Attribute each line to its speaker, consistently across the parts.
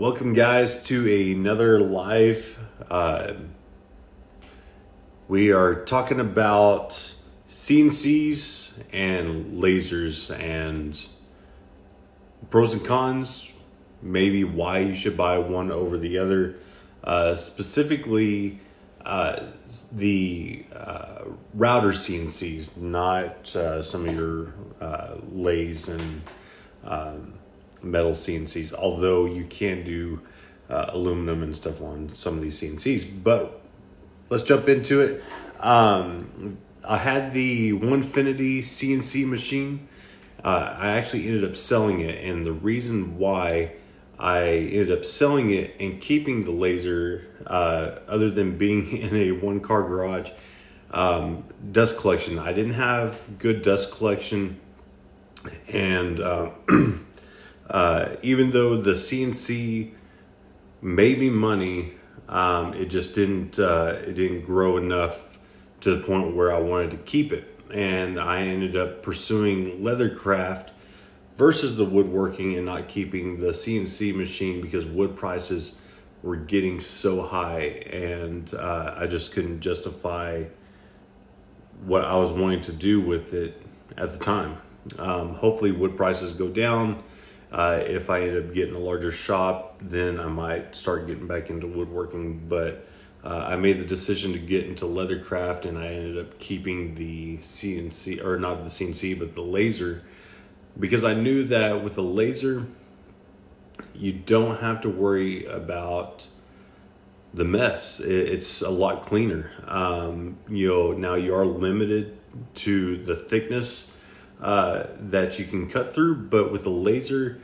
Speaker 1: Welcome guys to another live. We are talking about CNCs and lasers and pros and cons, maybe why you should buy one over the other. Specifically, the router CNCs, not some of your lathes and metal CNCs, although you can do aluminum and stuff on some of these CNCs. But let's jump into it. I had the Onefinity CNC machine. I actually ended up selling it, and the reason why I ended up selling it and keeping the laser, other than being in a one-car garage, dust collection. I didn't have good dust collection, and even though the CNC made me money, it just didn't grow enough to the point where I wanted to keep it. And I ended up pursuing leathercraft versus the woodworking and not keeping the CNC machine because wood prices were getting so high, and I just couldn't justify what I was wanting to do with it at the time. Hopefully wood prices go down. If I end up getting a larger shop, then I might start getting back into woodworking. But I made the decision to get into leathercraft, and I ended up keeping the CNC, or not the CNC, but the laser, because I knew that with the laser, you don't have to worry about the mess. It's a lot cleaner. Now you are limited to the thickness that you can cut through, but with the laser,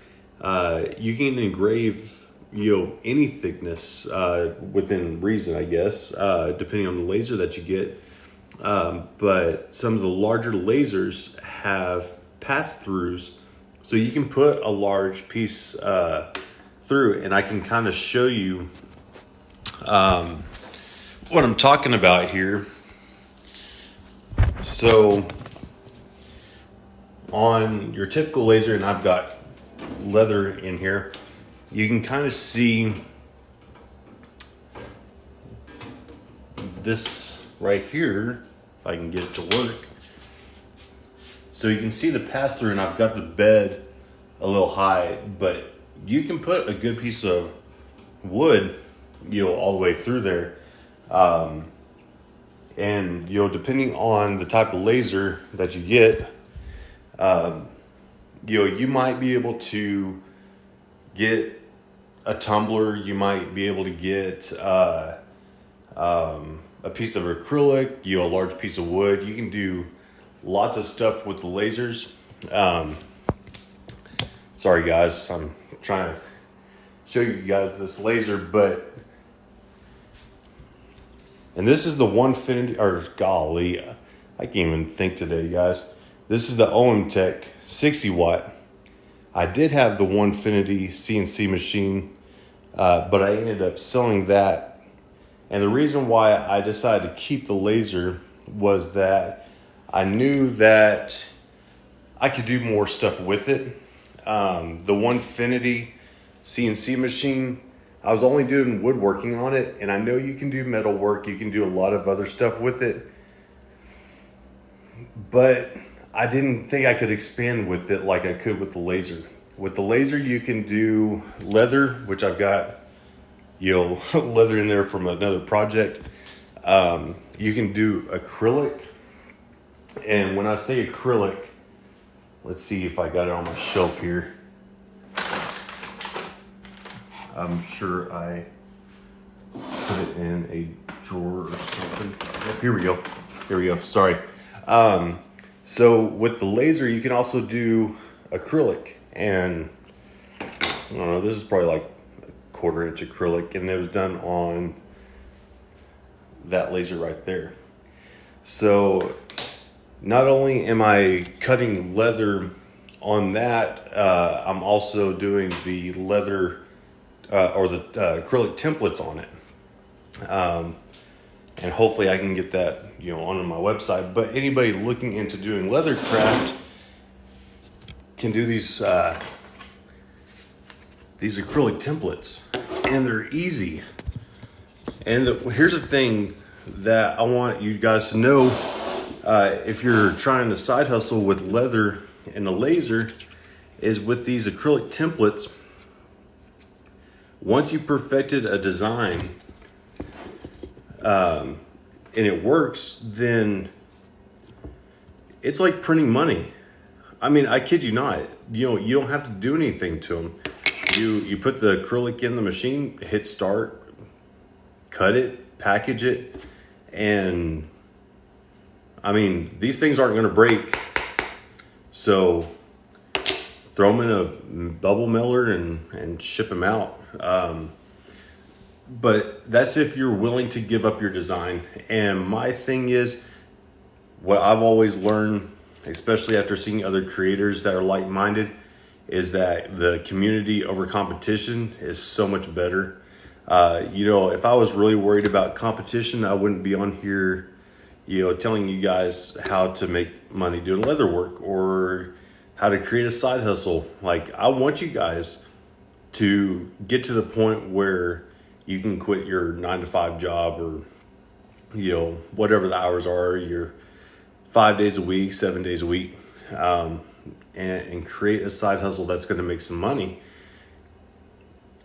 Speaker 1: you can engrave any thickness within reason, I guess, depending on the laser that you get. But some of the larger lasers have pass-throughs, so you can put a large piece through, and I can kind of show you what I'm talking about here. So on your typical laser, and I've got leather in here, you can kind of see this right here, if I can get it to work. So you can see the pass through, and I've got the bed a little high, but you can put a good piece of wood, all the way through there. And depending on the type of laser that you get, you might be able to get a tumbler. You might be able to get a piece of acrylic, a large piece of wood. You can do lots of stuff with the lasers. Sorry guys, I'm trying to show you guys this laser, and this is the Onefinity, or golly, I can't even think today, guys. This is the Omtech 60 watt. I did have the Onefinity CNC machine, but I ended up selling that. And the reason why I decided to keep the laser was that I knew that I could do more stuff with it. The Onefinity CNC machine, I was only doing woodworking on it, and I know you can do metal work, you can do a lot of other stuff with it, but I didn't think I could expand with it like I could with the laser. With the laser, you can do leather, which I've got, leather in there from another project. You can do acrylic, and when I say acrylic, let's see if I got it on my shelf here. I'm sure I put it in a drawer or something. Here we go. Sorry. So with the laser, you can also do acrylic, and I don't know, this is probably like a 1/4 inch acrylic, and it was done on that laser right there. So not only am I cutting leather on that, I'm also doing the leather or the acrylic templates on it. And hopefully I can get that, onto my website. But anybody looking into doing leathercraft can do these these acrylic templates, and they're easy. And here's the thing that I want you guys to know. If you're trying to side hustle with leather and a laser, is with these acrylic templates, once you perfected a design and it works, then it's like printing money. I mean, I kid you not. You don't have to do anything to them. You put the acrylic in the machine, hit start, cut it, package it, and I mean, these things aren't going to break. So throw them in a bubble mailer and ship them out. But that's if you're willing to give up your design. And my thing is, what I've always learned, especially after seeing other creators that are like-minded, is that the community over competition is so much better. If I was really worried about competition, I wouldn't be on here, telling you guys how to make money doing leather work or how to create a side hustle. Like, I want you guys to get to the point where you can quit your 9-to-5 job, or, whatever the hours are, your 5 days a week, 7 days a week, and create a side hustle that's going to make some money.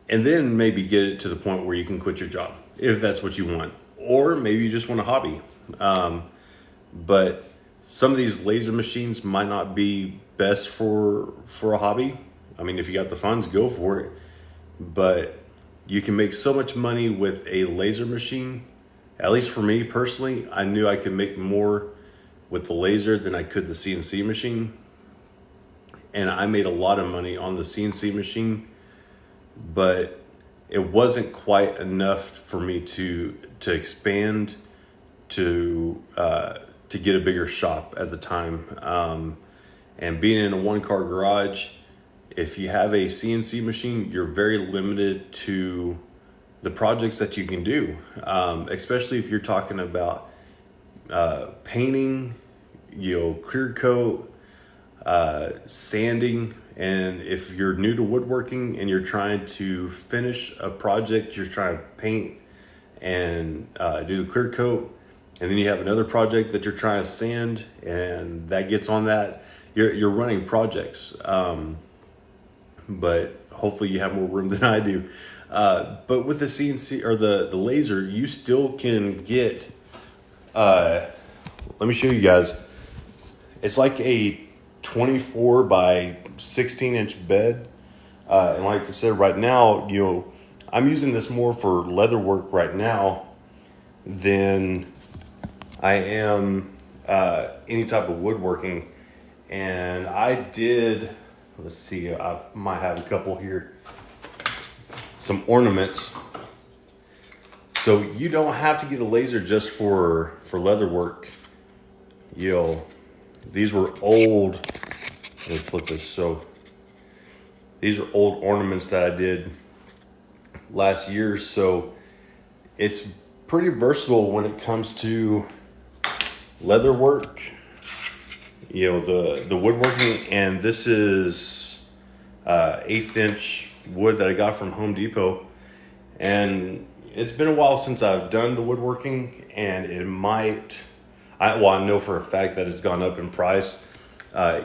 Speaker 1: And then maybe get it to the point where you can quit your job if that's what you want, or maybe you just want a hobby. But some of these laser machines might not be best for a hobby. I mean, if you got the funds, go for it. But you can make so much money with a laser machine. At least for me personally, I knew I could make more with the laser than I could the CNC machine. And I made a lot of money on the CNC machine, but it wasn't quite enough for me to expand to get a bigger shop at the time. And being in a one-car garage, if you have a CNC machine, you're very limited to the projects that you can do, especially if you're talking about painting, clear coat, sanding. And if you're new to woodworking and you're trying to finish a project, you're trying to paint and do the clear coat, and then you have another project that you're trying to sand, and that gets on that, you're running projects. But hopefully you have more room than I do. But with the CNC or the laser, you still can get, let me show you guys. It's like a 24 by 16 inch bed. And like I said, right now, I'm using this more for leather work right now than I am any type of woodworking. And I did, let's see, I might have a couple here, some ornaments. So you don't have to get a laser just for leather work. These were old, let me flip this. So these are old ornaments that I did last year. So it's pretty versatile when it comes to leather work, the woodworking. And this is 1/8 inch wood that I got from Home Depot. And it's been a while since I've done the woodworking, and it might, I know for a fact that it's gone up in price.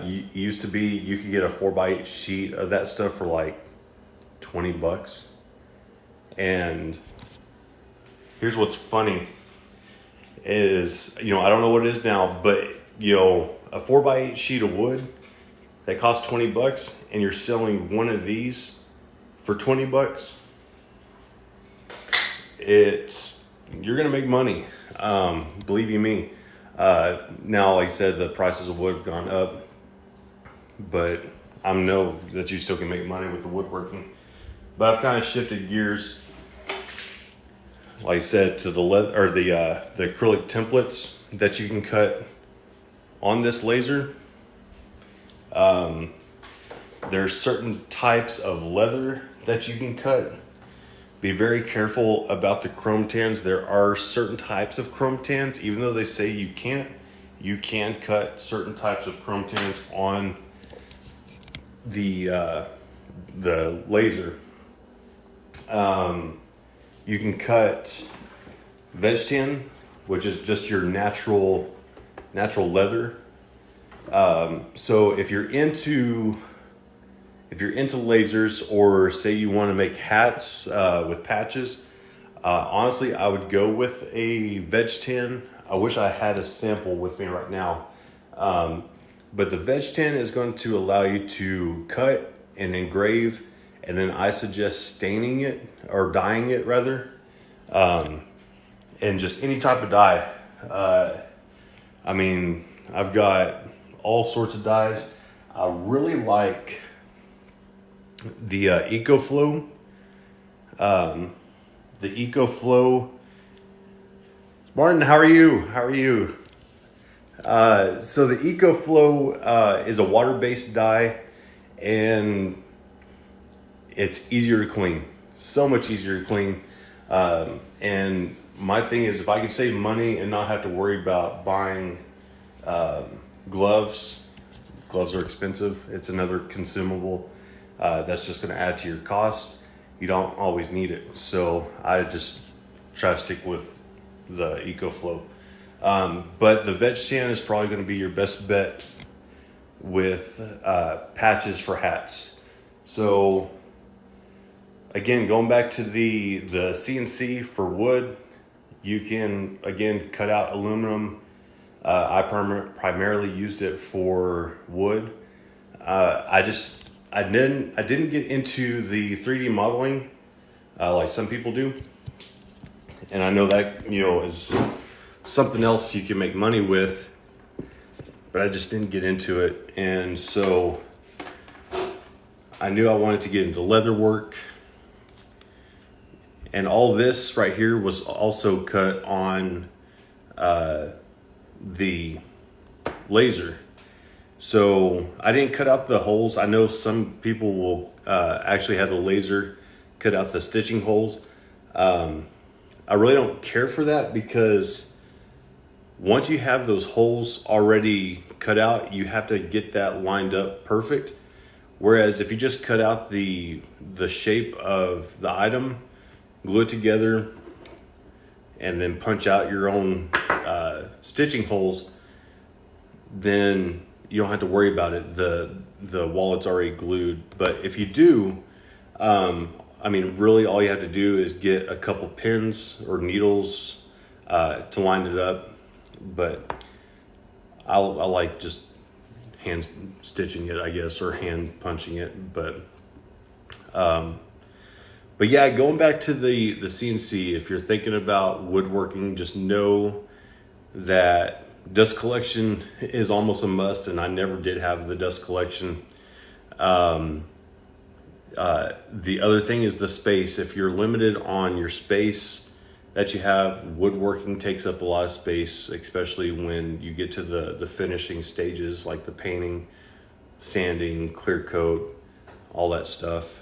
Speaker 1: Used to be, you could get a 4x8 sheet of that stuff for like $20. And here's what's funny is, I don't know what it is now, but a 4x8 sheet of wood that costs $20, and you're selling one of these for $20. You're gonna make money, believe you me. Now, like I said, the prices of wood have gone up, but I know that you still can make money with the woodworking. But I've kind of shifted gears, like I said, to the leather or the acrylic templates that you can cut on this laser. There's certain types of leather that you can cut. Be very careful about the chrome tans. There are certain types of chrome tans, even though they say you can't, you can cut certain types of chrome tans on the laser. You can cut veg tin, which is just your natural leather. So if you're into lasers, or say you want to make hats with patches, honestly, I would go with a veg tin. I wish I had a sample with me right now. But the veg tin is going to allow you to cut and engrave, and then I suggest staining it, or dyeing it rather, and just any type of dye. I mean, I've got all sorts of dyes. I really like the EcoFlow. The EcoFlow. Martin, how are you? So the EcoFlow is a water-based dye, and it's easier to clean. So much easier to clean. And my thing is, if I can save money and not have to worry about buying gloves are expensive. It's another consumable that's just going to add to your cost. You don't always need it. So I just try to stick with the EcoFlow. But the veg tin is probably going to be your best bet with patches for hats. So again, going back to the CNC for wood, you can again cut out aluminum. I primarily used it for wood. I didn't get into the 3D modeling like some people do, and I know that is something else you can make money with, but I just didn't get into it. And so I knew I wanted to get into leather work, and all this right here was also cut on the laser. So I didn't cut out the holes. I know some people will actually have the laser cut out the stitching holes. I really don't care for that, because once you have those holes already cut out, you have to get that lined up perfect. Whereas if you just cut out the shape of the item, glue it together, and then punch out your own stitching holes, then you don't have to worry about it. The wallet's already glued. But if you do, I mean, really all you have to do is get a couple pins or needles to line it up. But I like just hand stitching it, I guess, or hand punching it. But yeah, going back to the CNC, if you're thinking about woodworking, just know that dust collection is almost a must, and I never did have the dust collection. The other thing is the space. If you're limited on your space that you have, woodworking takes up a lot of space, especially when you get to the finishing stages, like the painting, sanding, clear coat, all that stuff.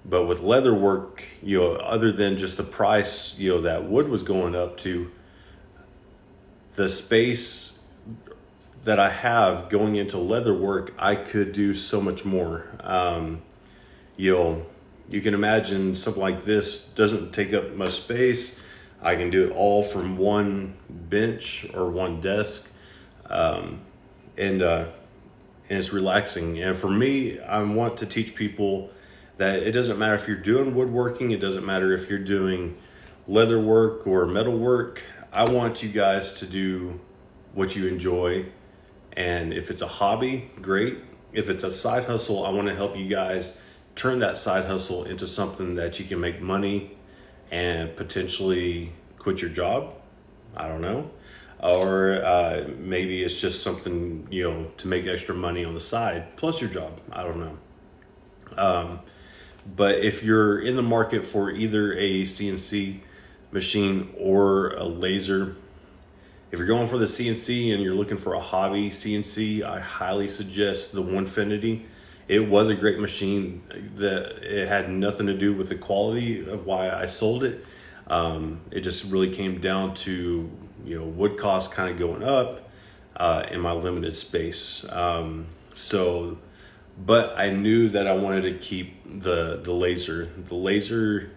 Speaker 1: But with leather work, other than just the price, that wood was going up to, the space that I have going into leather work, I could do so much more. You can imagine something like this doesn't take up much space. I can do it all from one bench or one desk, and it's relaxing. And for me, I want to teach people that it doesn't matter if you're doing woodworking, it doesn't matter if you're doing leather work or metal work. I want you guys to do what you enjoy. And if it's a hobby, great. If it's a side hustle, I want to help you guys turn that side hustle into something that you can make money and potentially quit your job. I don't know. Or maybe it's just something, to make extra money on the side plus your job. I don't know. But if you're in the market for either a CNC machine or a laser, if you're going for the CNC and you're looking for a hobby CNC, I highly suggest the Onefinity. It was a great machine. It had nothing to do with the quality of why I sold it. It just really came down to wood costs kind of going up in my limited space. So but I knew that I wanted to keep the laser. The laser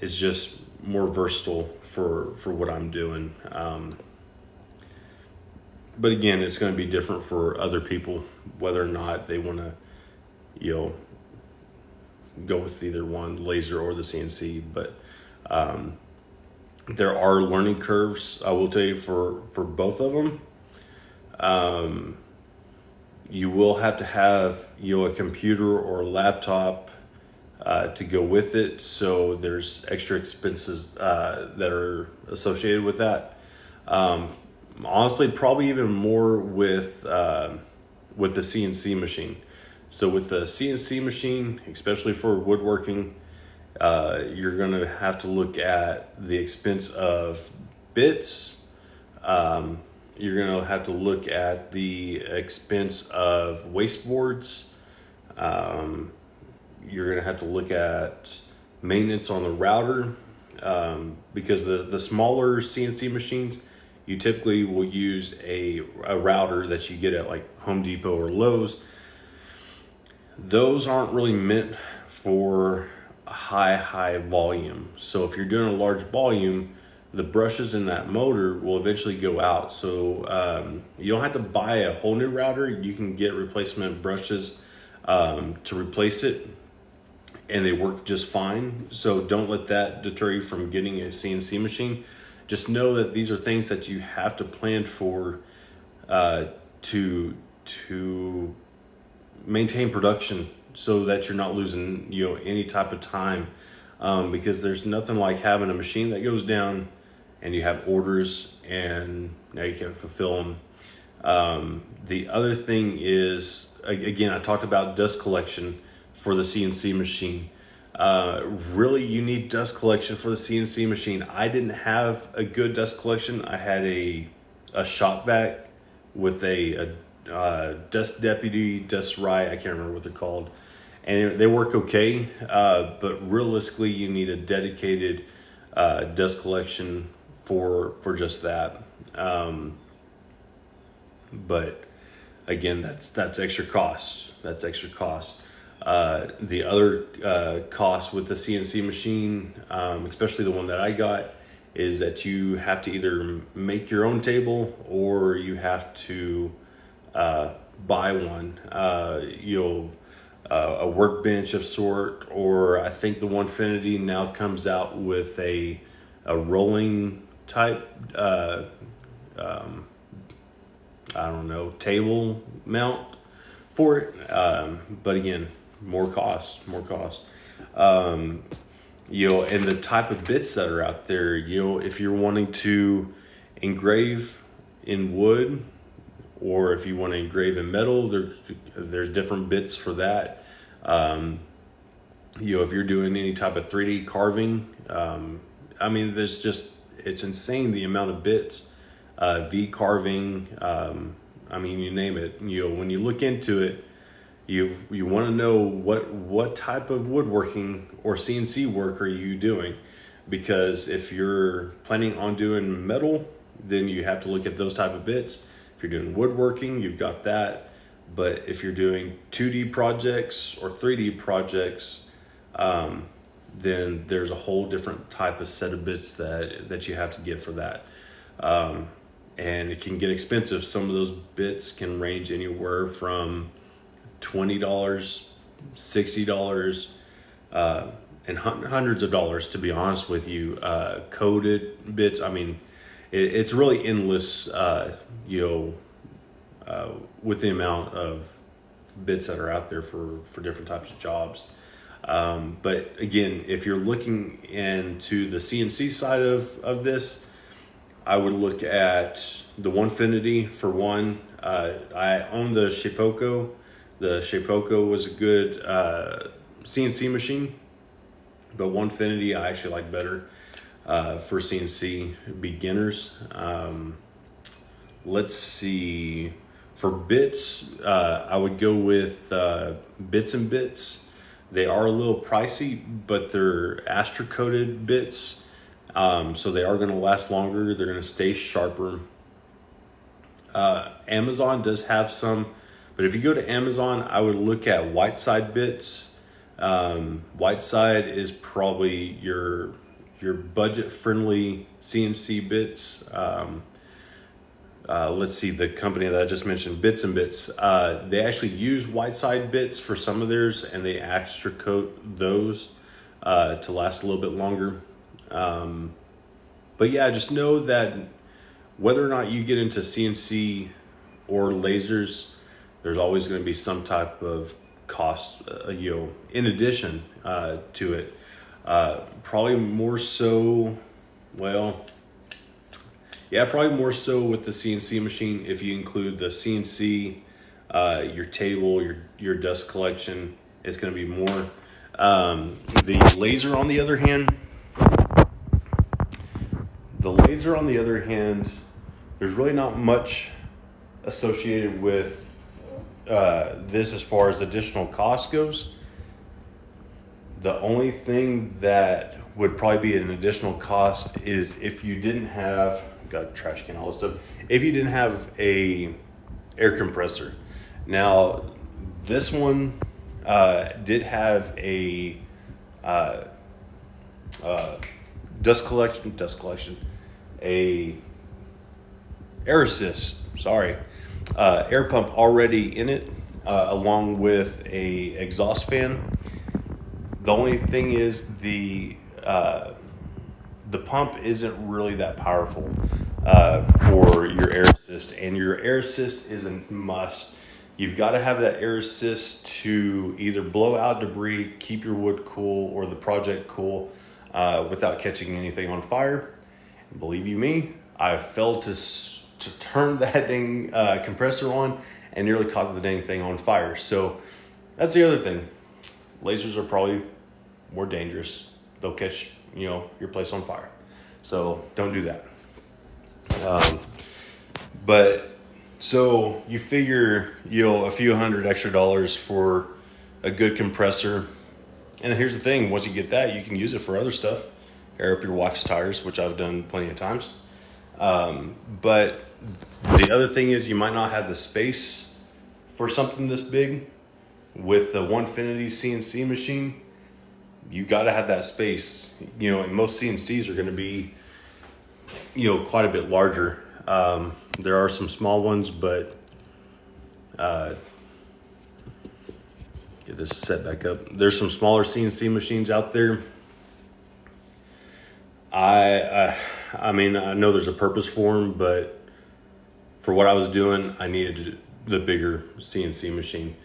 Speaker 1: is just more versatile for what I'm doing. But again, it's going to be different for other people, whether or not they want to, go with either one, laser or the CNC. But there are learning curves, I will tell you, for both of them. You will have to have, a computer or a laptop to go with it. So there's extra expenses that are associated with that. Honestly, probably even more with the CNC machine. So with the CNC machine, especially for woodworking, you're going to have to look at the expense of bits. You're going to have to look at the expense of wasteboards. You're going to have to look at maintenance on the router, because the smaller CNC machines, you typically will use a router that you get at like Home Depot or Lowe's. Those aren't really meant for high volume. So if you're doing a large volume, the brushes in that motor will eventually go out. So you don't have to buy a whole new router. You can get replacement brushes to replace it, and they work just fine. So don't let that deter you from getting a CNC machine. Just know that these are things that you have to plan for to maintain production, so that you're not losing any type of time, because there's nothing like having a machine that goes down and you have orders and now you can't fulfill them. The other thing is, again, I talked about dust collection for the CNC machine. Really, you need dust collection for the CNC machine. I didn't have a good dust collection. I had a shop vac with a Dust Deputy, Dust Right, I can't remember what they're called, and they work okay. But realistically, you need a dedicated dust collection for just that. But again, that's extra cost. That's extra cost. The other cost with the CNC machine, especially the one that I got, is that you have to either make your own table or you have to buy one. A workbench of sort, or I think the Onefinity now comes out with a rolling type, table mount for it. But again, more cost. And the type of bits that are out there, if you're wanting to engrave in wood, or if you want to engrave in metal, there's different bits for that. If you're doing any type of 3D carving, it's insane the amount of bits. V carving, you name it. When you look into it, you want to know what type of woodworking or CNC work are you doing, because if you're planning on doing metal, then you have to look at those type of bits. If you're doing woodworking, you've got that. But if you're doing 2D projects or 3D projects, then there's a whole different type of set of bits that you have to get for that. And it can get expensive. Some of those bits can range anywhere from $20, $60, and hundreds of dollars, to be honest with you. Coated bits, it's really endless, with the amount of bits that are out there for different types of jobs. But again, if you're looking into the CNC side of this, I would look at the Onefinity for one. I own the Shapeoko. The Shapeoko was a good CNC machine, but Onefinity I actually like better for CNC beginners. Let's see. For bits, I would go with Bits and Bits. They are a little pricey, but they're Astra coated bits. So they are going to last longer. They're going to stay sharper. Amazon does have some, But if you go to Amazon, I would look at Whiteside bits. Whiteside is probably your budget friendly CNC bits. Let's see, the company that I just mentioned, Bits and Bits, they actually use Whiteside bits for some of theirs, and they extra coat those to last a little bit longer. But yeah, just know that whether or not you get into CNC or lasers, there's always going to be some type of cost, in addition to it. Probably more so, probably more so with the CNC machine. If you include the CNC, your table, your dust collection, it's going to be more. The laser, on the other hand, there's really not much associated with this as far as additional cost goes. The only thing that would probably be an additional cost is if you didn't have, got a trash can, all this stuff, if you didn't have a air compressor. Now, this one did have a dust collection, a air assist, air pump already in it, along with a exhaust fan. The only thing is the pump isn't really that powerful for your air assist, and your air assist is a must. You've got to have that air assist to either blow out debris, keep your wood cool, or the project cool without catching anything on fire. And believe you me, I failed to turn that dang compressor on and nearly caught the dang thing on fire. So that's the other thing. Lasers are probably more dangerous. They'll catch your place on fire. So don't do that. But so you figure a few $100 extra for a good compressor. And here's the thing, once you get that, you can use it for other stuff. Air up your wife's tires, which I've done plenty of times. But the other thing is you might not have the space for something this big. With the Onefinity CNC machine, you got to have that space. And most CNCs are going to be, quite a bit larger. There are some small ones, but get this set back up. There's some smaller CNC machines out there. I know there's a purpose for them, but for what I was doing, I needed the bigger CNC machine.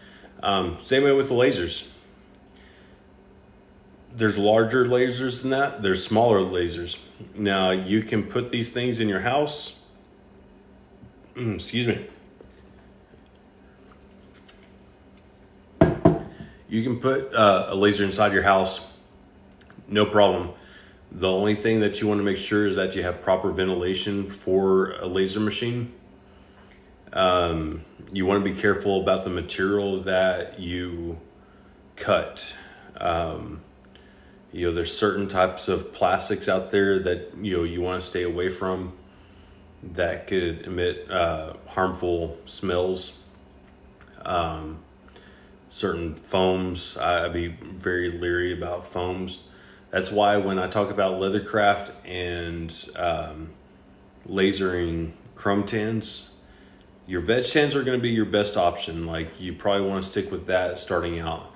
Speaker 1: Same way with the lasers. There's larger lasers than that. There's smaller lasers. Now you can put these things in your house. Excuse me. You can put a laser inside your house. No problem. The only thing that you want to make sure is that you have proper ventilation for a laser machine. You want to be careful about the material that you cut. There's certain types of plastics out there that you want to stay away from that could emit harmful smells. Certain foams, I'd be very leery about foams. That's why when I talk about leathercraft and lasering chrome tans, your veg tans are going to be your best option. Like, you probably want to stick with that starting out.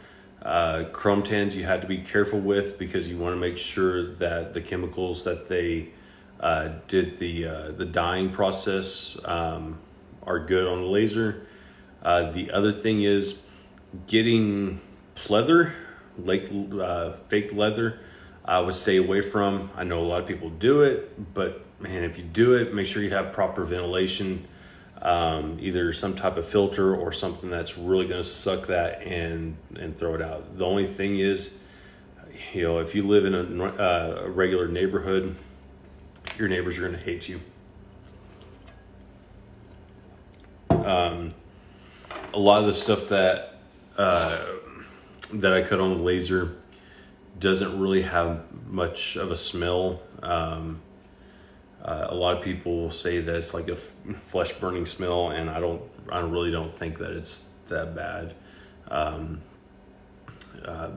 Speaker 1: Chrome tans you have to be careful with because you want to make sure that the chemicals that they did the dyeing process are good on the laser. The other thing is getting pleather, fake leather. I would stay away from. I know a lot of people do it, but man, if you do it, make sure you have proper ventilation, either some type of filter or something that's really going to suck that and throw it out. The only thing is, if you live in a regular neighborhood, your neighbors are going to hate you. A lot of the stuff that I cut on the laser doesn't really have much of a smell. A lot of people say that it's like a flesh burning smell, and I really don't think that it's that bad.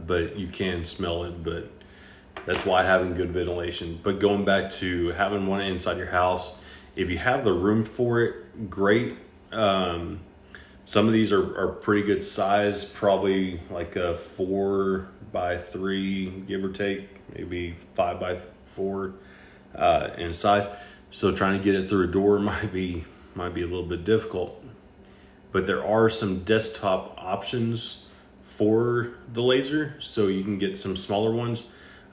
Speaker 1: But you can smell it, but that's why having good ventilation. But going back to having one inside your house, if you have the room for it, great. Some of these are pretty good size, probably like a 4x3, give or take, maybe 5x4 in size. So trying to get it through a door might be a little bit difficult. But there are some desktop options for the laser, so you can get some smaller ones.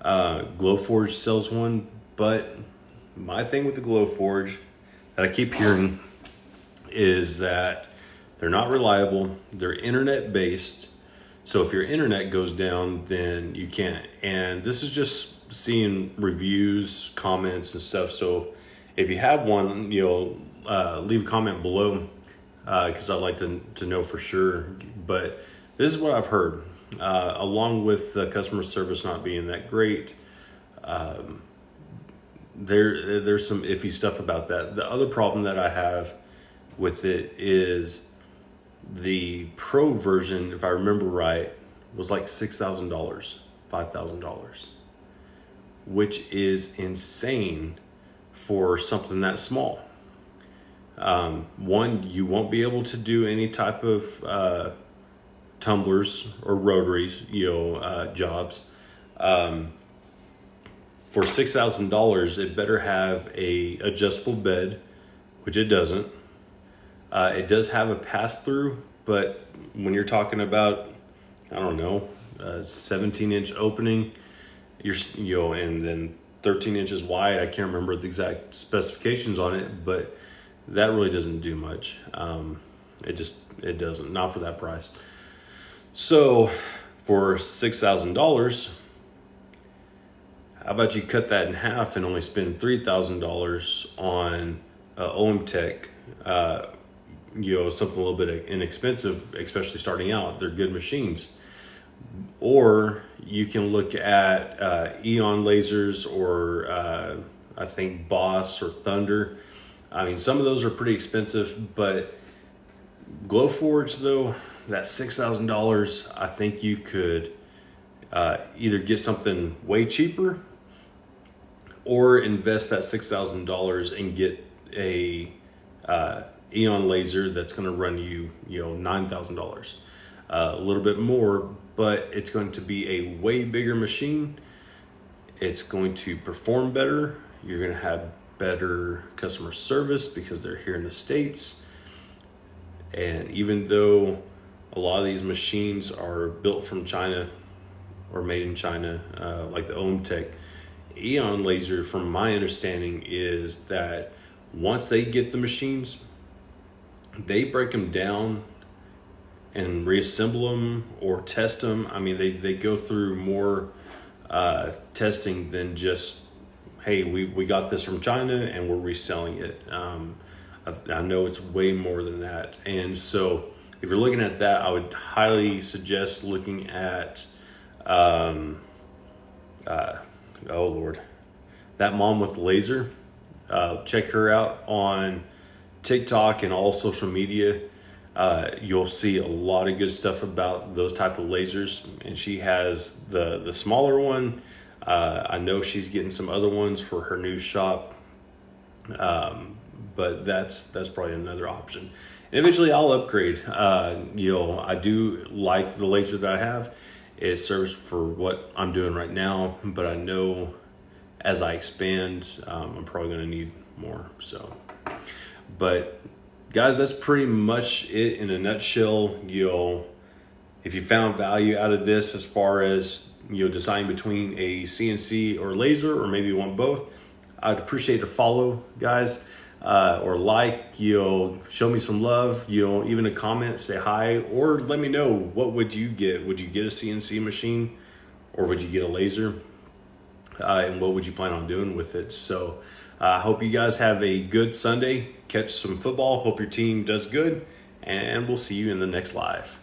Speaker 1: Glowforge sells one, but my thing with the Glowforge that I keep hearing is that they're not reliable. They're internet based, so if your internet goes down, then you can't. And this is just seeing reviews, comments, and stuff. So if you have one, leave a comment below, because I'd like to know for sure. But this is what I've heard, along with the customer service not being that great. There's some iffy stuff about that. The other problem that I have with it is the pro version, if I remember right, was like $6,000, $5,000, which is insane for something that small. One, you won't be able to do any type of tumblers or rotaries, jobs. For $6,000, it better have a adjustable bed, which it doesn't. It does have a pass-through, but when you're talking about, I don't know, a 17-inch opening, and then 13 inches wide. I can't remember the exact specifications on it, but that really doesn't do much. It doesn't, not for that price. So for $6,000, how about you cut that in half and only spend $3,000 on Omtech, something a little bit inexpensive, especially starting out. They're good machines. Or you can look at Eon lasers, or I think Boss or Thunder. I mean, some of those are pretty expensive, but Glowforge, though, that $6,000, I think you could either get something way cheaper or invest that $6,000 and get a Eon laser that's going to run you, $9,000, a little bit more, but it's going to be a way bigger machine. It's going to perform better. You're going to have better customer service because they're here in the States. And even though a lot of these machines are built from China or made in China, like the Omtech, Eon laser, from my understanding, is that once they get the machines, they break them down and reassemble them or test them. I mean, they go through more testing than just, hey, we got this from China and we're reselling it. I know it's way more than that. And so if you're looking at that, I would highly suggest looking at, oh Lord, that mom with the laser. Check her out on TikTok and all social media. You'll see a lot of good stuff about those type of lasers, and she has the smaller one. I know she's getting some other ones for her new shop, but that's probably another option. And eventually I'll upgrade. I do like the laser that I have. It serves for what I'm doing right now, but I know as I expand, I'm probably going to need more. So, but guys, that's pretty much it in a nutshell. If you found value out of this, as far as deciding between a CNC or laser, or maybe you want both, I'd appreciate a follow, guys, or like. Show me some love. Even a comment, say hi, or let me know, what would you get? Would you get a CNC machine, or would you get a laser? And what would you plan on doing with it? So I hope you guys have a good Sunday. Catch some football. Hope your team does good. And we'll see you in the next live.